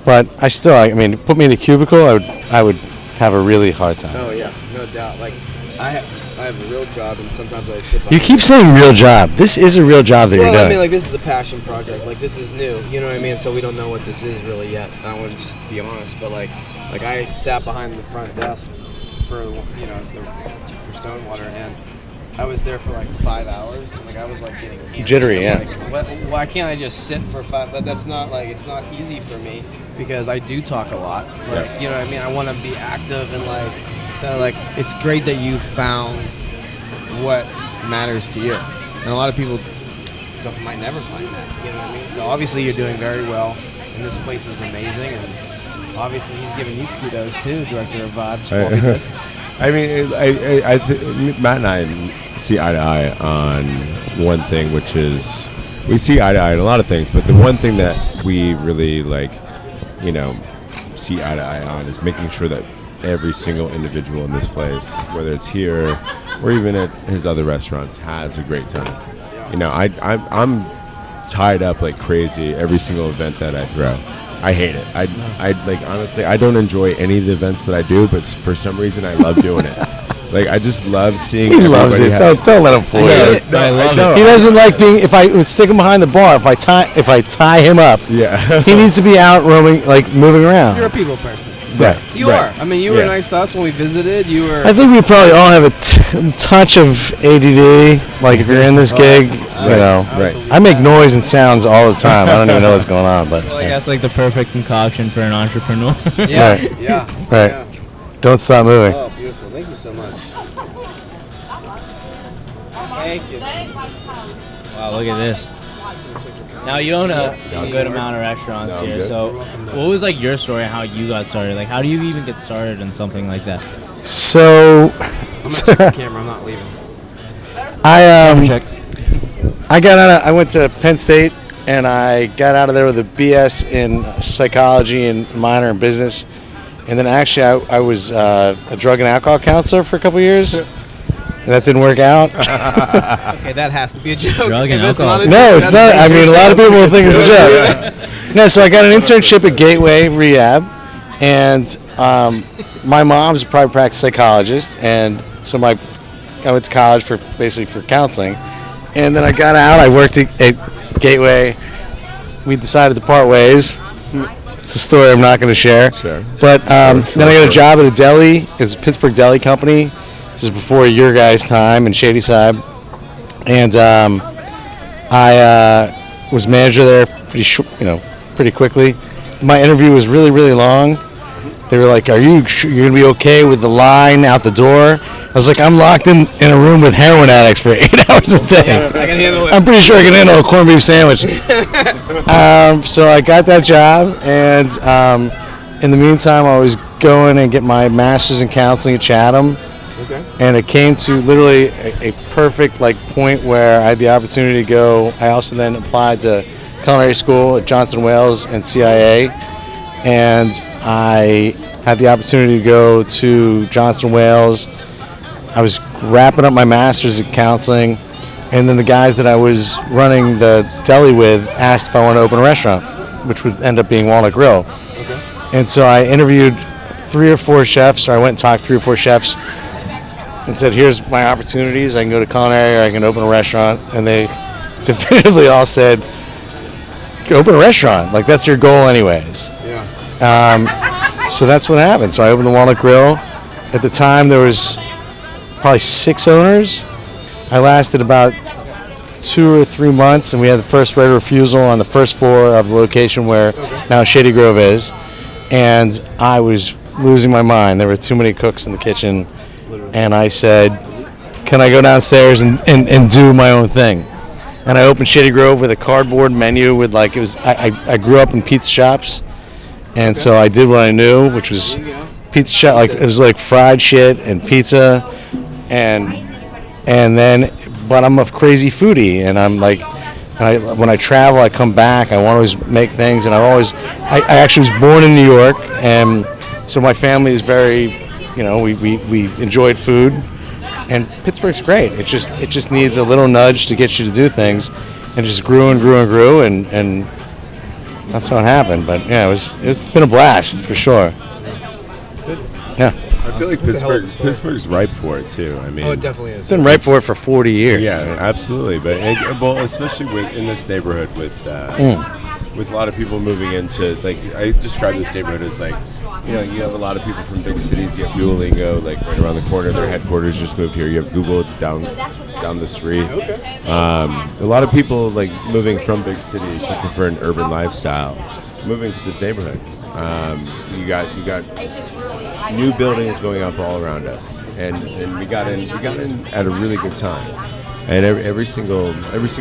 C: but I mean, put me in a cubicle, I would have a really hard time.
A: Oh yeah, no doubt. Like I I have a real job, and sometimes I sit.
C: You keep saying real job. This is a real job that you're doing.
A: I mean, like, this is a passion project. Like, this is new. You know what I mean? So we don't know what this is really yet. I want to just be honest, but like I sat behind the front desk for for Stonewater, and I was there for like 5 hours, and like I was like getting antsy.
C: Jittery, yeah.
A: Like, why can't I just sit for 5? But that's not like, it's not easy for me because I do talk a lot. Like, you know what I mean? I want to be active and like, so like it's great that you found what matters to you, and a lot of people might never find that. You know what I mean? So obviously you're doing very well, and this place is amazing, and obviously he's giving you kudos too, Director of Vibes.
B: I mean, Matt and I see eye to eye on one thing, which is we see eye to eye on a lot of things, but the one thing that we really see eye to eye on is making sure that every single individual in this place, whether it's here or even at his other restaurants, has a great time. I'm tied up like crazy every single event that I throw. I hate it. I honestly, I don't enjoy any of the events that I do, but for some reason I love doing it. Like, I just love seeing.
C: He loves it. Don't let him fool you.
D: I love it.
C: He doesn't like being. If I would stick him behind the bar, if I tie him up, he needs to be out roaming, like moving around.
A: You're a people person.
C: Right.
A: You are. I mean, you were nice to us when we visited. You were.
C: I think we probably all have a touch of ADD. Like, if you're in this gig, I make noise and sounds all the time. I don't even know what's going on, but
D: Well, I guess like the perfect concoction for an entrepreneur.
A: Yeah.
C: Right.
A: Yeah.
C: Right.
A: Yeah.
C: Don't stop moving.
A: Oh, beautiful. Thank you so much. Thank you.
D: Wow, look at this. Now you own a good amount of restaurants here.
B: good.
D: So, what was like your story? How you got started? Like, how do you even get started in something like that?
C: So,
A: I'm not checking the camera. I'm not leaving.
C: I got out. I went to Penn State, and I got out of there with a BS in psychology and minor in business. And then actually, I was a drug and alcohol counselor for a couple years. And that didn't work out.
A: Okay, that has to be a joke.
D: Drug and
A: If it's
D: alcohol.
A: not a
C: No,
A: joke,
C: it's
A: that's
C: not. I mean, a lot of people will think it's a joke. No, so I got an internship at Gateway Rehab, and my mom's a private practice psychologist, and so I went to college for counseling, and then I got out. I worked at Gateway. We decided to part ways. It's a story I'm not going to share.
B: Sure.
C: But then I got a job at a deli. It was a Pittsburgh deli company. This is before your guys' time in Shadyside, and I was manager there pretty quickly. My interview was really, really long. They were like, "Are you sure you're gonna be okay with the line out the door?" I was like, "I'm locked in a room with heroin addicts for 8 hours a day.
A: I can handle it.
C: I'm pretty sure I can handle a corned beef sandwich." So I got that job, and in the meantime, I was going and get my master's in counseling at Chatham.
A: Okay.
C: And it came to literally a perfect point where I had the opportunity to go. I also then applied to culinary school at Johnson Wales and CIA, and I had the opportunity to go to Johnson Wales. I was wrapping up my master's in counseling, and then the guys that I was running the deli with asked if I wanted to open a restaurant, which would end up being Walnut Grill.
A: Okay.
C: And so I interviewed 3 or 4 chefs, or I went and talked to 3 or 4 chefs, and said, "Here's my opportunities. I can go to Culinary, or I can open a restaurant." And they definitively all said, "Open a restaurant. Like, that's your goal anyways."
A: Yeah.
C: So that's what happened. So I opened the Walnut Grill. At the time, there was probably 6 owners. I lasted about 2 or 3 months, and we had the first right of refusal on the first floor of the location where now Shady Grove is. And I was losing my mind. There were too many cooks in the kitchen. And I said, "Can I go downstairs and do my own thing?" And I opened Shady Grove with a cardboard menu with I grew up in pizza shops, and so I did what I knew, which was pizza shop. Like, it was like fried shit and pizza, and then, but I'm a crazy foodie, and I'm like, when I travel, I come back. I want to always make things, and I actually was born in New York, and so my family is very. We enjoyed food, and Pittsburgh's great. It just needs a little nudge to get you to do things, and it just grew and grew and grew, and that's how it happened. But yeah, it's been a blast for sure. Yeah.
B: I feel like
A: It's a hell of a story.
B: Pittsburgh's ripe for it too. I mean,
A: Oh, it definitely is.
C: It's been right for it for 40 years.
B: yeah, absolutely. But well, especially in this neighborhood with a lot of people moving into, like, I describe this neighborhood as like, you know, you have a lot of people from big cities. You have Duolingo, like right around the corner. Their headquarters just moved here. You have Google down the street. A lot of people like moving from big cities, looking for an urban lifestyle, moving to this neighborhood. You got new buildings going up all around us, and we got in at a really good time. And every single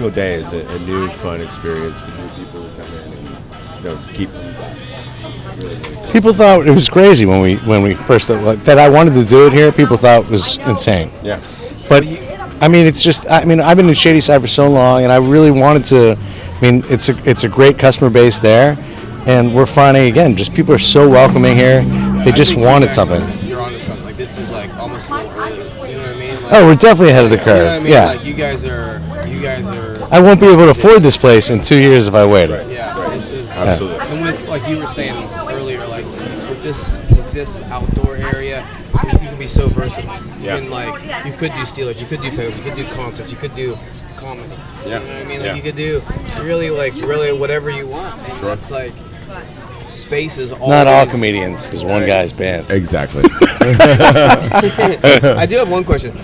B: day is a new fun experience with new people who come in and keep them back. Really, really cool.
C: People thought it was crazy when we first that I wanted to do it here. People thought it was insane.
B: Yeah.
C: But I mean, it's just, I mean, I've been in Shady Side for so long, and I really wanted to. I mean, it's a great customer base there, and we're finding again, just people are so welcoming here. They just wanted something.
A: You're onto something. Like, this is like almost a little early. You know what I mean? Like,
C: Oh, we're definitely ahead of the
A: you know what I
C: curve.
A: mean?
C: Yeah.
A: Like, you guys are.
C: I won't be able to afford this place in 2 years if I waited.
A: Yeah. This is
B: Absolutely.
A: And with, like you were saying earlier, like with this outdoor area, you can be so versatile.
B: Yeah.
A: And like you could do Steelers, you could do pickles, you could do concerts, you could do comedy.
B: Yeah.
A: You know what I mean? Like
B: Yeah.
A: you could do really whatever you want. And
B: Sure.
A: it's like space is always.
C: Not all comedians, because one guy's banned.
B: Exactly.
A: I do have one question.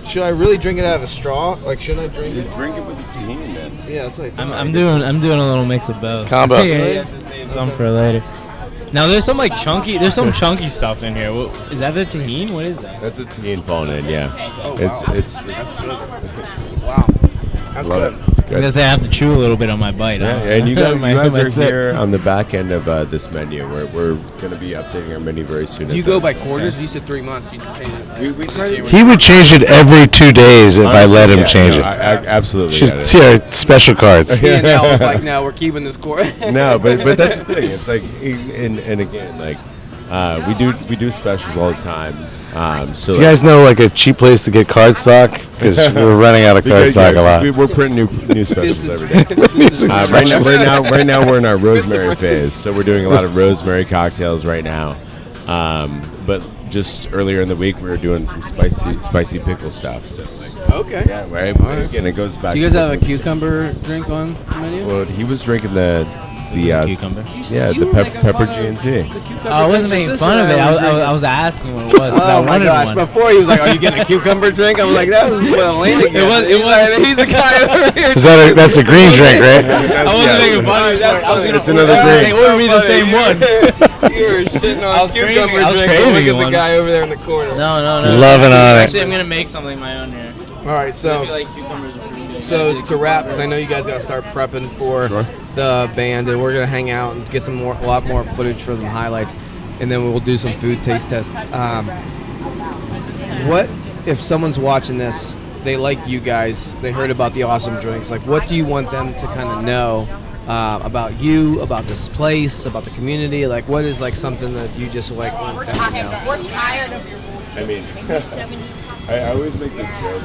A: Should I really drink it out of a straw? Like, should I drink
B: You
A: it?
B: drink it with the tahini, man.
A: Yeah, that's like.
D: I'm doing a little mix of both.
C: Combo.
D: Yeah, you have to save some for later. Now there's some chunky stuff in here. Is that the tahini? What is that?
B: That's the tahini falling in, yeah.
A: Oh, wow.
B: It's
A: Wow. That's
B: love
A: good.
B: it.
D: I guess I have to chew a little bit on my bite.
B: Yeah,
D: huh?
B: and you guys
D: My
B: are
D: sip.
B: here on the back end of this menu. We're going to be updating our menu very soon.
A: Do you go by quarters? You said 3 months. You change it.
B: We try to.
C: He would change it every 2 days if I let him change it.
B: Absolutely.
C: Should see our special cards.
A: And now it's like, no, we're keeping this core.
B: No, but that's the thing. It's like, and again, like we do specials all the time. So
C: Do you guys know like a cheap place to get cardstock? Because we're running out of cardstock a lot.
B: We're printing new specials every day.
A: This is
B: Right now we're in our rosemary phase, so we're doing a lot of rosemary cocktails right now. But just earlier in the week, we were doing some spicy pickle stuff. So
A: Okay.
B: yeah, right. Again, it goes back.
A: Do you guys
B: to
A: have a cucumber drink on the menu?
B: Well, he was drinking the
D: Cucumber?
B: Yeah, the pepper G&T.
D: I wasn't making fun of it. I was asking what it was. 'cause I
A: Oh my
D: wanted
A: gosh!
D: one.
A: Before he was like, "Are you getting a cucumber drink?" I was like, "That was well landing."
D: It was-
A: He's the guy over here.
C: Is that's a green drink, right?
D: I wasn't making fun of it. I was gonna
B: It's another
D: order
B: drink.
D: the same one.
A: You were shitting
D: I
A: on
D: was
A: cucumber
D: craving- I was
A: drink.
D: craving
A: Look at the
D: one.
A: guy over there in the corner.
D: No.
C: Loving on it.
D: Actually, I'm gonna make something my own here.
A: All right,
D: I feel
A: so
D: like cucumbers are pretty good.
A: to wrap, because I know you guys got to start prepping for the band, and we're gonna hang out and get a lot more footage for the highlights, and then we'll do some food taste tests. What if someone's watching this? They like you guys. They heard about the awesome drinks. Like, what do you want them to kind of know about you, about this place, about the community? Like, what is like something that you just like want them to know?
F: We're tired of your
B: I mean, I always make the joke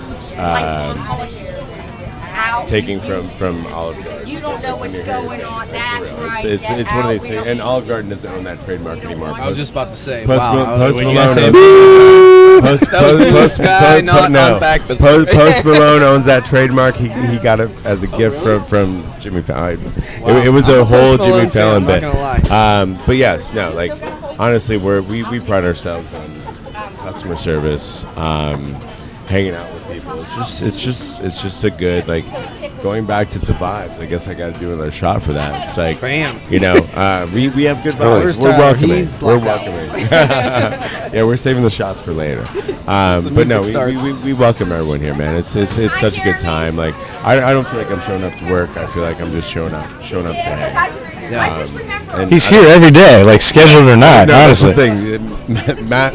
F: out.
B: taking from Olive Garden.
F: You don't know what's going on. That's right.
B: It's
F: That's
B: one of
F: how
B: these
F: we
B: things,
F: are.
B: and Olive Garden doesn't own that trademark anymore.
A: I was just about to say.
B: Post
A: wow.
B: Post
D: when you
B: Malone.
D: guys say
A: Sky, not UnPack Pittsburgh.
B: Post Malone owns that trademark. He got it as a gift from Jimmy Fallon. It was a whole
A: Post
B: Jimmy
A: Malone fan,
B: Fallon
A: I'm
B: bit.
A: not gonna
B: But yes, no, like honestly, we pride ourselves on customer service, hanging out with people. It's just a good, like, going back to the vibes. I guess I got to do another shot for that. It's like,
A: Bam.
B: you know, we have good
A: Where's
B: vibes. We're
A: Tyler?
B: welcoming.
A: He's
B: We're
A: blacked
B: welcoming. Yeah, we're saving the shots for later. But no,
A: music starts.
B: we welcome everyone here, man. It's such a good time. Like, I don't feel like I'm showing up to work. I feel like I'm just showing up to hang. And
C: He's here every day, like scheduled or not.
B: No, that's
C: honestly,
B: the thing. Matt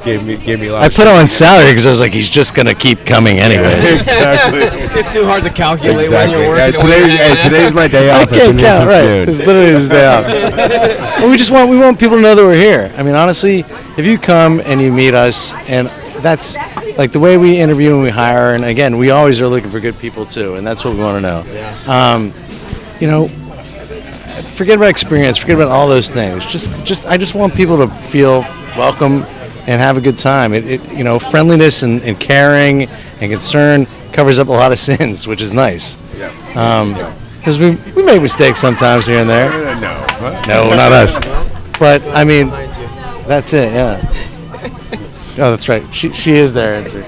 B: gave me a lot.
C: I
B: of
C: put him on
B: shit.
C: salary because I was like, he's just gonna keep coming anyways.
B: Exactly.
A: It's too hard to calculate
B: Exactly.
A: when you're working.
B: Today's my day
C: I
B: off.
C: can't count, right? It's literally his day off. Well, we want people to know that we're here. I mean, honestly, if you come and you meet us, and that's like the way we interview and we hire, and again, we always are looking for good people too, and that's what we want to know.
A: Yeah.
C: You know, forget about experience, forget about all those things. Just I just want people to feel welcome and have a good time. Friendliness and caring and concern covers up a lot of sins, which is nice. Because we make mistakes sometimes here and there. No, not us. But I mean, that's it. Yeah. Oh, that's right. She is there, Andrew.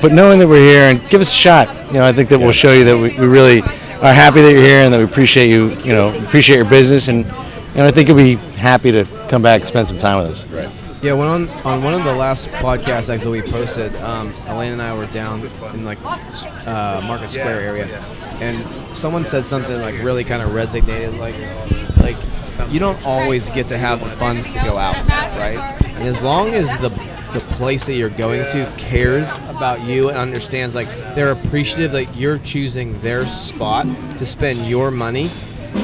C: But knowing that we're here and give us a shot, I think that we'll show you that we really are happy that you're here and that we appreciate you. Appreciate your business, and I think you'll be happy to come back and spend some time with us.
B: Right.
A: Yeah, on one of the last podcasts actually we posted, Elaine and I were down in Market Square area, and someone said something like really kind of resonated, like you don't always get to have the funds to go out, right? And as long as the place that you're going to cares about you and understands, like, they're appreciative that you're choosing their spot to spend your money,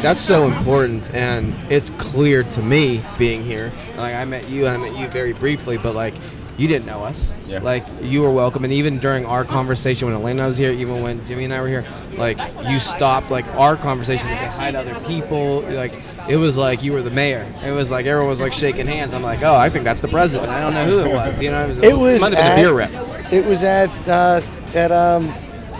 A: that's so important. And it's clear to me being here, like, I met you very briefly, but like, you didn't know us.
B: Yeah.
A: Like, you were welcome. And even during our conversation when Elena was here, even when Jimmy and I were here, like, you stopped like our conversation to say hi to other people. Like, it was like you were the mayor. It was like everyone was like shaking hands. I'm like, oh, I think that's the president. I don't know who it was. It might have been a beer rep.
C: It was at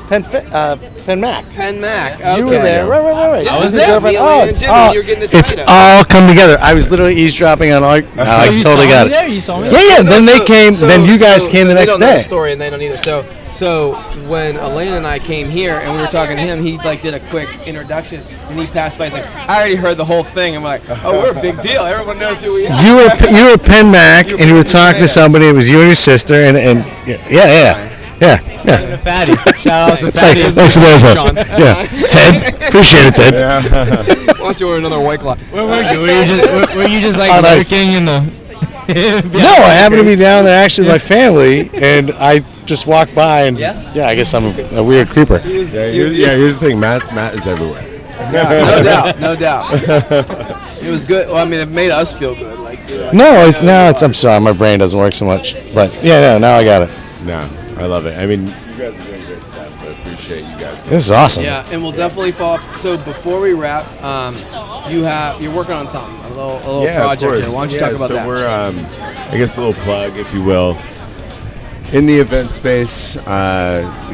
C: Penn Mac.
A: Penn Mac. Okay.
C: You were there. Right.
A: Yeah,
C: I was
A: there.
C: there.
A: Me, Elena, and Jimmy, you're getting the
C: It's
A: China.
C: all come together. I was literally eavesdropping on all. I totally got it.
D: There, you saw me.
C: Yeah. Then they came. Then you guys came the
A: they
C: next
A: don't know the
C: day.
A: story, and they don't either. So when Elena and I came here and we were talking to him, he like did a quick introduction, and he passed by. He's like, I already heard the whole thing. I'm like, oh, we're a big deal. Everyone knows who we are.
C: You were Penn Mac, and you were talking to somebody. It was you and your sister, and yeah.
D: And a fatty. Shout out to Fatty.
C: Thanks for the info.
A: Sean.
C: Yeah, Ted. Appreciate it, Ted.
A: Why don't you order another White Claw?
D: Where were you? Were you just like
C: Oh, nice.
D: lurking in the?
C: No, I happened to be down there actually with my family, and I just walked by, and yeah, I guess I'm a weird creeper.
B: Here's the thing. Matt is everywhere.
A: No doubt. It was good. Well, I mean, it made us feel good.
C: No, I'm sorry, my brain doesn't work so much, but now I got it.
B: No, I love it. I mean, you guys are doing great stuff. I appreciate you guys.
C: This is awesome.
A: Yeah, and we'll definitely follow up. So before we wrap, you're working on something, a little project here. Why don't you talk about that?
B: So we're, I guess, a little plug, if you will, in the event space.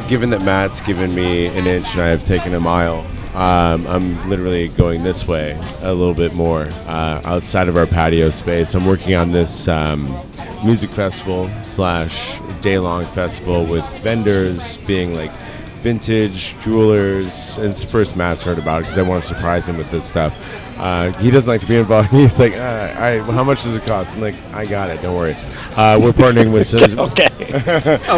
B: Given that Matt's given me an inch and I have taken a mile, I'm literally going this way a little bit more outside of our patio space. I'm working on this music festival / day-long festival with vendors being like vintage jewelers, and it's the first Matt's heard about it because I want to surprise him with this stuff. He doesn't like to be involved. He's like, all right, how much does it cost? I'm like, I got it, don't worry. We're partnering with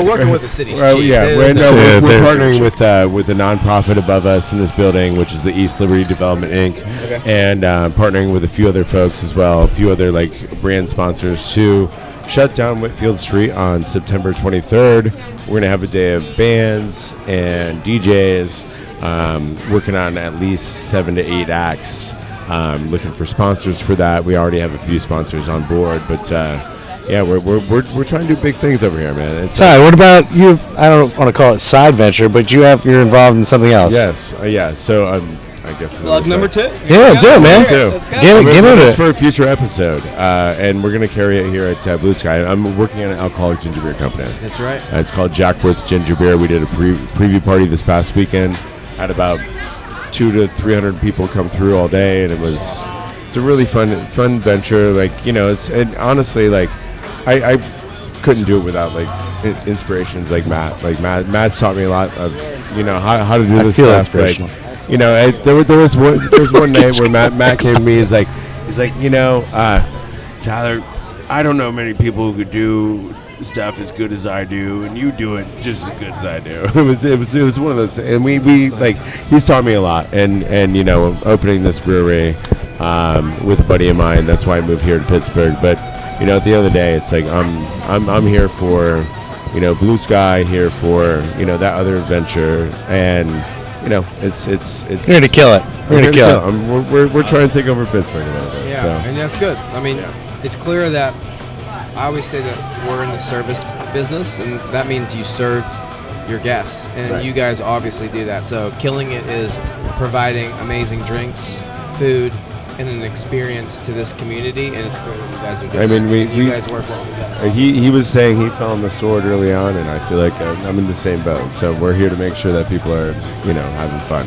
A: Working with the city's
B: Right,
A: chief.
B: yeah, we're
C: There's
B: partnering with a nonprofit above us in this building, which is the East Liberty Development Inc. And partnering with a few other folks as well, a few other like brand sponsors to shut down Whitfield Street on September 23rd. We're going to have a day of bands and DJs, working on at least 7 to 8 acts. Looking for sponsors for that. We already have a few sponsors on board, but we're trying to do big things over here, man.
C: Sorry, what about you? I don't want to call it side venture, but you're involved in something else.
B: Yes, yeah. So I guess
A: Plug number 2.
C: Yeah, do it, man. Get into
B: It's
C: it.
B: for a future episode, and we're going to carry it here at Blue Sky. I'm working on an alcoholic ginger beer company.
A: That's right.
B: It's called Jackworth Ginger Beer. We did a preview party this past weekend. Had about 200 to 300 people come through all day, and it's a really fun venture. Like, and honestly, like I couldn't do it without like inspirations like Matt. Like Matt's taught me a lot of how to do this
C: feel
B: stuff.
C: inspirational.
B: Like, there was one night where Matt came to me. He's like, Tyler, I don't know many people who could do stuff as good as I do, and you do it just as good as I do. It was one of those, and we like, he's taught me a lot, and opening this brewery with a buddy of mine. That's why I moved here to Pittsburgh. But at the end of the day, it's like I'm here for Blue Sky, here for that other adventure, and it's
C: We're going to kill it. We're going to kill it.
B: We're trying to take over Pittsburgh a little bit.
A: Yeah,
B: So.
A: and that's good. I mean, it's clear that I always say that we're in the service business, and that means you serve your guests, and you guys obviously do that. So killing it is providing amazing drinks, food, and an experience to this community, and it's clear what you guys are doing.
B: I mean,
A: you guys work well together.
B: He was saying he fell on the sword early on, and I feel like I'm in the same boat. So we're here to make sure that people are, having fun.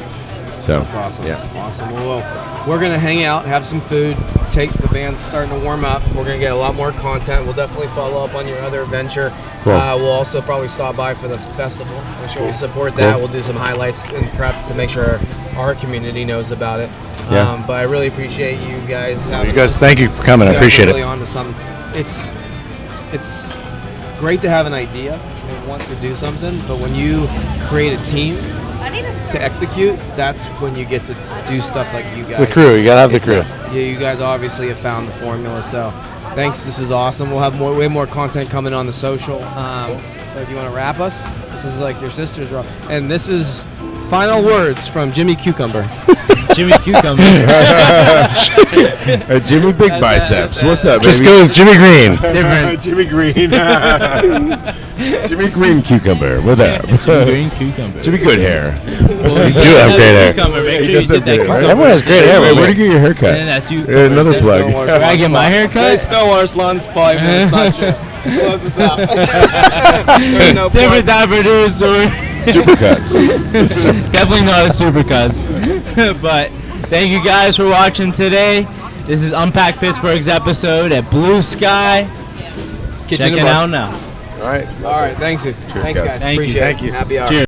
B: So
A: That's awesome.
B: Yeah.
A: Awesome. Well, we're going to hang out, have some food, the band's starting to warm up. We're going to get a lot more content. We'll definitely follow up on your other venture.
B: Cool.
A: We'll also probably stop by for the festival. Make sure we support that.
B: Cool.
A: We'll do some highlights and prep to make sure our community knows about it.
B: Yeah.
A: But I really appreciate you guys having
C: You guys,
A: us.
C: thank you for coming. I
A: You guys
C: appreciate
A: are really
C: it.
A: onto something. It's great to have an idea and want to do something, but when you create a team to execute, that's when you get to do stuff like you guys.
C: The crew, you gotta have the crew.
A: Yeah, you guys obviously have found the formula. So, thanks. This is awesome. We'll have way more content coming on the social. But do you want to wrap us? This is like your sister's role, and this is final words from Jimmy Cucumber.
D: Jimmy Cucumber.
B: Jimmy Big Biceps. What's up,
C: Just
B: baby?
C: go with Jimmy Green.
B: Jimmy Green. Jimmy Green Cucumber. What up?
D: Jimmy Green Cucumber.
B: Jimmy Good Hair.
C: You do have great hair.
D: Cucumber. Make
B: He
D: sure you
B: does
D: did
B: have
D: that
B: great hair.
D: cucumber.
C: Everyone has great hair.
B: Wait,
C: but
B: where do you get your haircut?
D: And then that cucumber.
B: Another
D: Says-
B: plug.
D: Where I get my hair cut?
A: Stillwater Salon's probably not true. Close this out. No
D: Different
A: plug.
D: type of producer.
B: Supercuts.
D: Definitely not a supercuts. But thank you guys for watching today. This is UnPack Pittsburgh's episode at Blue Sky.
A: Kitchen
D: Check
A: and
D: it
A: bar.
D: out now.
B: All right.
A: All right. Thanks. Thanks,
B: guys.
A: guys.
D: Thank you.
A: Appreciate
C: Thank
A: it.
C: you.
A: Happy hour.
D: Cheers.